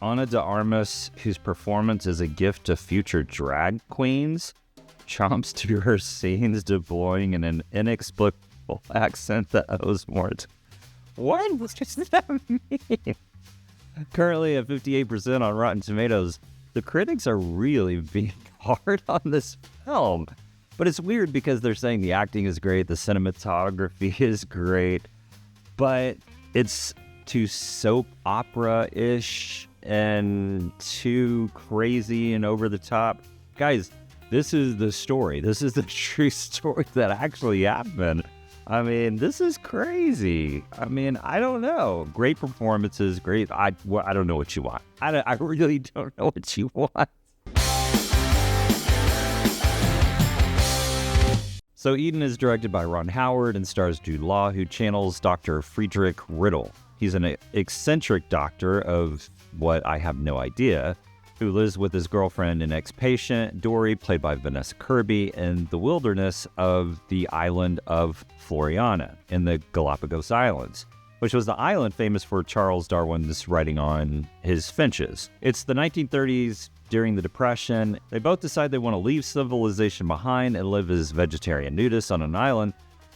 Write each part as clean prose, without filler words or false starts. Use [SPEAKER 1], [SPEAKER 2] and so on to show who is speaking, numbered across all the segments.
[SPEAKER 1] Ana de Armas, whose performance is a gift to future drag queens, chomps to her scenes deploying in an inexplicable accent that owes more to... What does that mean? Currently at 58% on Rotten Tomatoes, the critics are really being hard on this film. But it's weird because they're saying the acting is great, the cinematography is great, but it's too soap opera-ish and too crazy and over the top. Guys, this is the story. This is the true story that actually happened. I mean, this is crazy. I mean, I don't know. Great performances, great. I don't know what you want. I really don't know what you want. So Eden is directed by Ron Howard and stars Jude Law, who channels Dr. Friedrich Riddle. He's an eccentric doctor of what I have no idea, who lives with his girlfriend and ex-patient, Dory, played by Vanessa Kirby, in the wilderness of the island of Floriana in the Galapagos Islands, which was the island famous for Charles Darwin's writing on his finches. It's the 1930s. During the Depression, they both decide they want to leave civilization behind and live as vegetarian nudists on an island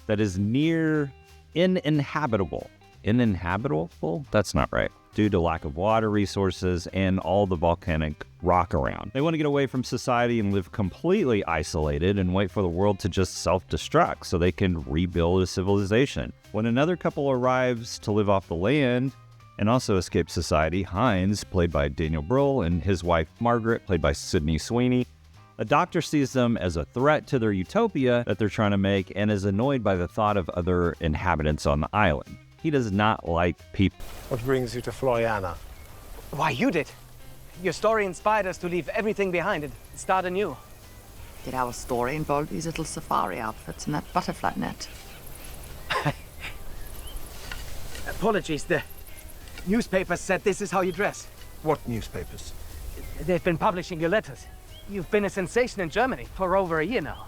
[SPEAKER 1] that is near uninhabitable. Uninhabitable? That's not right. Due to lack of water resources and all the volcanic rock around. They want to get away from society and live completely isolated and wait for the world to just self-destruct so they can rebuild a civilization. When another couple arrives to live off the land and also escape society, Heinz, played by Daniel Bruhl, and his wife Margaret, played by Sydney Sweeney, a doctor sees them as a threat to their utopia that they're trying to make and is annoyed by the thought of other inhabitants on the island. He does not like people.
[SPEAKER 2] What brings you to Floriana?
[SPEAKER 3] Why, you did. Your story inspired us to leave everything behind and start anew.
[SPEAKER 4] Did our story involve these little safari outfits and that butterfly net?
[SPEAKER 3] Apologies, the newspapers said this is how you dress.
[SPEAKER 2] What newspapers?
[SPEAKER 3] They've been publishing your letters. You've been a sensation in Germany for over a year now.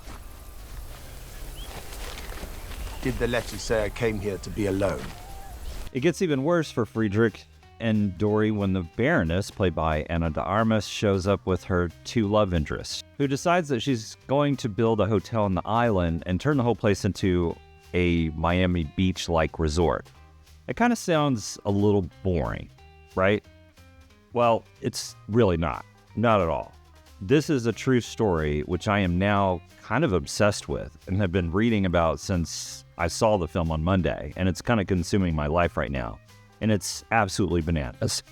[SPEAKER 2] Did the letter say I came here to be alone?
[SPEAKER 1] It gets even worse for Friedrich and Dory when the Baroness, played by Ana de Armas, shows up with her two love interests, who decides that she's going to build a hotel on the island and turn the whole place into a Miami Beach-like resort. It kind of sounds a little boring, right? Well, it's really not. Not at all. This is a true story, which I am now kind of obsessed with and have been reading about since I saw the film on Monday, and it's kind of consuming my life right now. And it's absolutely bananas.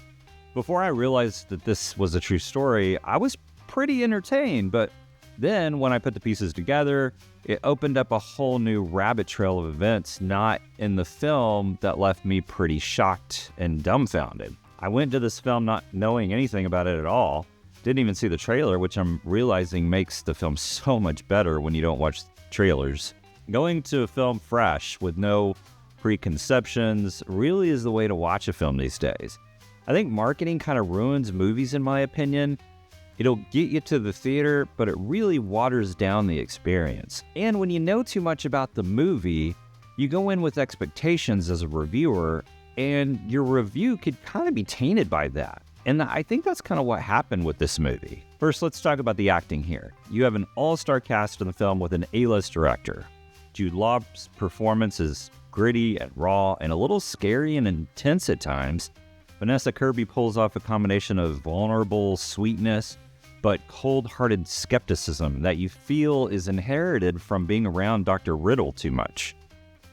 [SPEAKER 1] Before I realized that this was a true story, I was pretty entertained, but then when I put the pieces together, it opened up a whole new rabbit trail of events not in the film that left me pretty shocked and dumbfounded. I went to this film not knowing anything about it at all, didn't even see the trailer, which I'm realizing makes the film so much better when you don't watch trailers. Going to a film fresh with no preconceptions really is the way to watch a film these days. I think marketing kind of ruins movies in my opinion. It'll get you to the theater, but it really waters down the experience. And when you know too much about the movie, you go in with expectations as a reviewer, and your review could kind of be tainted by that. And I think that's kind of what happened with this movie. First, let's talk about the acting here. You have an all-star cast in the film with an A-list director. Jude Law's performance is gritty and raw and a little scary and intense at times. Vanessa Kirby pulls off a combination of vulnerable sweetness but cold-hearted skepticism that you feel is inherited from being around Dr. Riddle too much.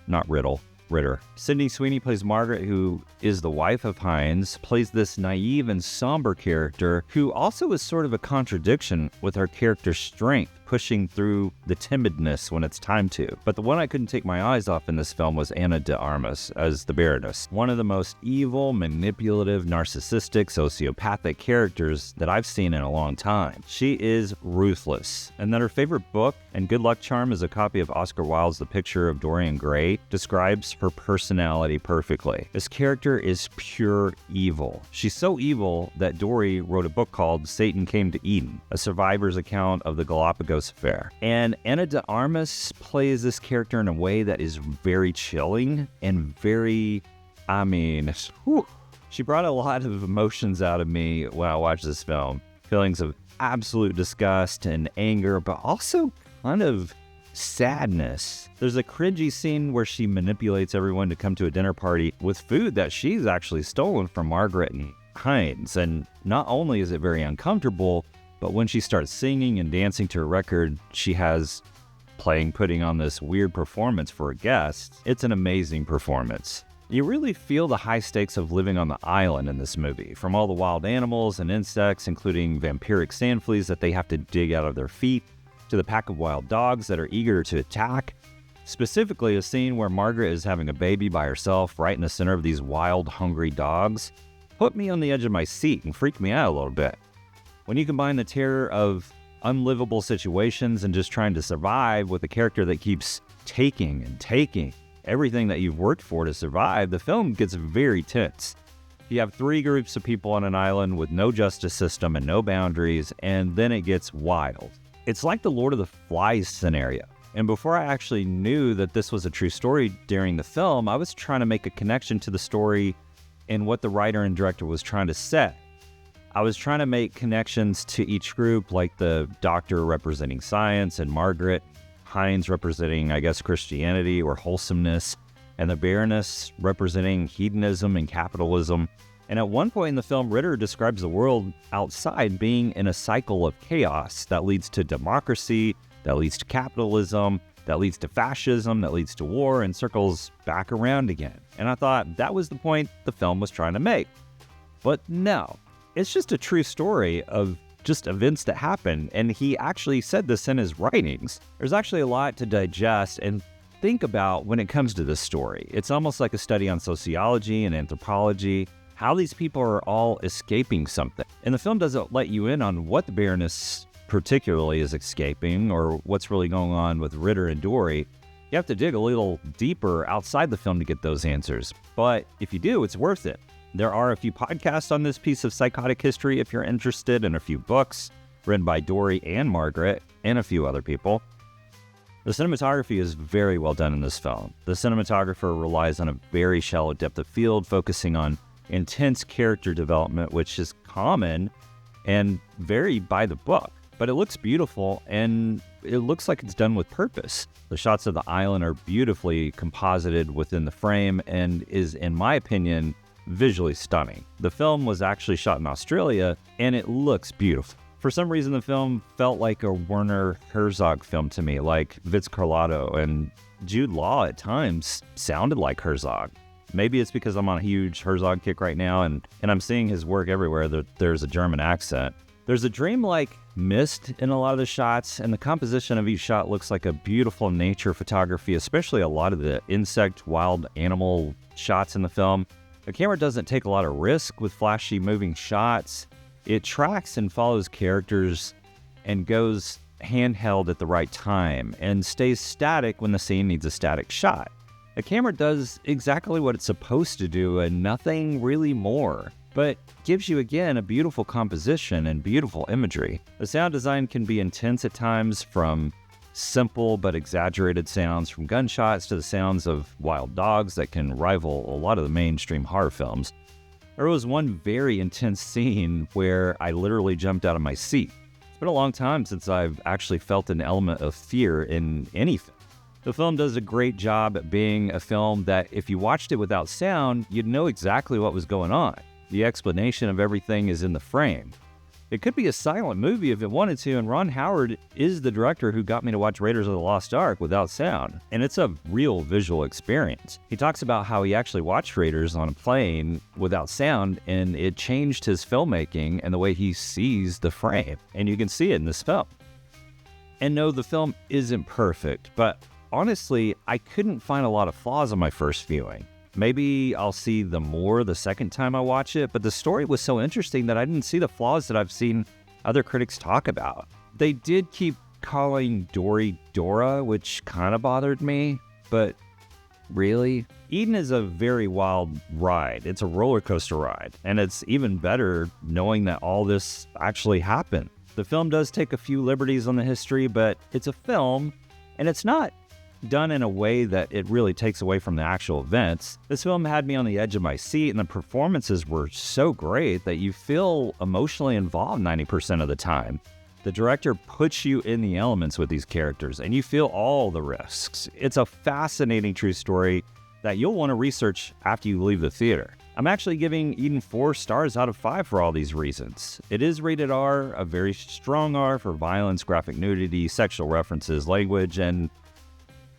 [SPEAKER 1] Not Riddle, Ritter. Sydney Sweeney plays Margaret, who is the wife of Heinz, plays this naive and somber character who also is sort of a contradiction with her character's strength, pushing through the timidness when it's time to. But the one I couldn't take my eyes off in this film was Ana de Armas as the Baroness, one of the most evil, manipulative, narcissistic, sociopathic characters that I've seen in a long time. She is ruthless, and that her favorite book and good luck charm is a copy of Oscar Wilde's The Picture of Dorian Gray describes her personality perfectly. This character is pure evil. She's so evil that Dory wrote a book called Satan Came to Eden, a survivor's account of the Galapagos affair. And Ana de Armas plays this character in a way that is very chilling and very, She brought a lot of emotions out of me when I watched this film. Feelings of absolute disgust and anger, but also kind of sadness. There's a cringy scene where she manipulates everyone to come to a dinner party with food that she's actually stolen from Margaret and Hines. And not only is it very uncomfortable, but when she starts singing and dancing to a record she has putting on this weird performance for a guest, it's an amazing performance. You really feel the high stakes of living on the island in this movie, from all the wild animals and insects, including vampiric sand fleas that they have to dig out of their feet, to the pack of wild dogs that are eager to attack. Specifically, a scene where Margaret is having a baby by herself right in the center of these wild, hungry dogs put me on the edge of my seat and freaked me out a little bit. When you combine the terror of unlivable situations and just trying to survive with a character that keeps taking and taking everything that you've worked for to survive, the film gets very tense. You have 3 groups of people on an island with no justice system and no boundaries, and then it gets wild. It's like the Lord of the Flies scenario. And before I actually knew that this was a true story during the film, I was trying to make a connection to the story and what the writer and director was trying to say. I was trying to make connections to each group, like the doctor representing science and Margaret, Hines representing, I guess, Christianity or wholesomeness, and the Baroness representing hedonism and capitalism. And at one point in the film, Ritter describes the world outside being in a cycle of chaos that leads to democracy, that leads to capitalism, that leads to fascism, that leads to war, and circles back around again. And I thought that was the point the film was trying to make. But no, it's just a true story of just events that happen, and he actually said this in his writings. There's actually a lot to digest and think about when it comes to this story. It's almost like a study on sociology and anthropology, how these people are all escaping something. And the film doesn't let you in on what the Baroness particularly is escaping or what's really going on with Ritter and Dory. You have to dig a little deeper outside the film to get those answers. But if you do, it's worth it. There are a few podcasts on this piece of psychotic history if you're interested, and a few books written by Dory and Margaret and a few other people. The cinematography is very well done in this film. The cinematographer relies on a very shallow depth of field, focusing on intense character development, which is common and very by the book. But it looks beautiful, and it looks like it's done with purpose. The shots of the island are beautifully composited within the frame and is, in my opinion, visually stunning. The film was actually shot in Australia, and it looks beautiful. For some reason, the film felt like a Werner Herzog film to me, like Vince Carlotto, and Jude Law at times sounded like Herzog. Maybe it's because I'm on a huge Herzog kick right now, and I'm seeing his work everywhere that there's a German accent. There's a dreamlike mist in a lot of the shots, and the composition of each shot looks like a beautiful nature photography, especially a lot of the insect, wild animal shots in the film. The camera doesn't take a lot of risk with flashy moving shots. It tracks and follows characters and goes handheld at the right time and stays static when the scene needs a static shot. The camera does exactly what it's supposed to do and nothing really more, but gives you again a beautiful composition and beautiful imagery. The sound design can be intense at times, from simple but exaggerated sounds from gunshots to the sounds of wild dogs that can rival a lot of the mainstream horror films. There was one very intense scene where I literally jumped out of my seat. It's been a long time since I've actually felt an element of fear in any film. The film does a great job at being a film that if you watched it without sound, you'd know exactly what was going on. The explanation of everything is in the frame. It could be a silent movie if it wanted to, and Ron Howard is the director who got me to watch Raiders of the Lost Ark without sound, and it's a real visual experience. He talks about how he actually watched Raiders on a plane without sound, and it changed his filmmaking and the way he sees the frame, and you can see it in this film. And no, the film isn't perfect, but honestly, I couldn't find a lot of flaws on my first viewing. Maybe I'll see them more the second time I watch it, but the story was so interesting that I didn't see the flaws that I've seen other critics talk about. They did keep calling Dory Dora, which kind of bothered me, but really? Eden is a very wild ride. It's a roller coaster ride, and it's even better knowing that all this actually happened. The film does take a few liberties on the history, but it's a film, and it's not done in a way that it really takes away from the actual events. This film had me on the edge of my seat, and the performances were so great that you feel emotionally involved 90% of the time. The director puts you in the elements with these characters, and you feel all the risks. It's a fascinating true story that you'll want to research after you leave the theater. I'm actually giving Eden 4 stars out of 5 for all these reasons. It is rated R, a very strong R for violence, graphic nudity, sexual references, language, and,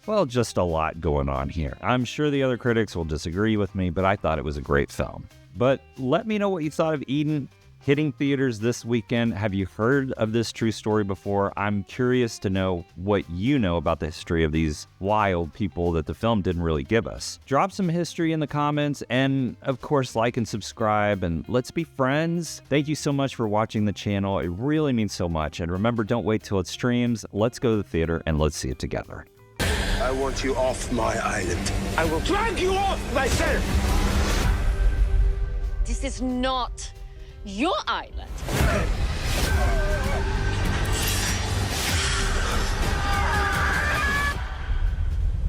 [SPEAKER 1] well, just a lot going on here. I'm sure the other critics will disagree with me, but I thought it was a great film. But let me know what you thought of Eden. Hitting theaters this weekend. Have you heard of this true story before? I'm curious to know what you know about the history of these wild people that the film didn't really give us. Drop some history in the comments, and of course, like and subscribe, and let's be friends. Thank you so much for watching the channel. It really means so much. And remember, don't wait till it streams. Let's go to the theater and let's see it together.
[SPEAKER 2] I want you off my island.
[SPEAKER 3] I will drag you off myself!
[SPEAKER 5] This is not your island.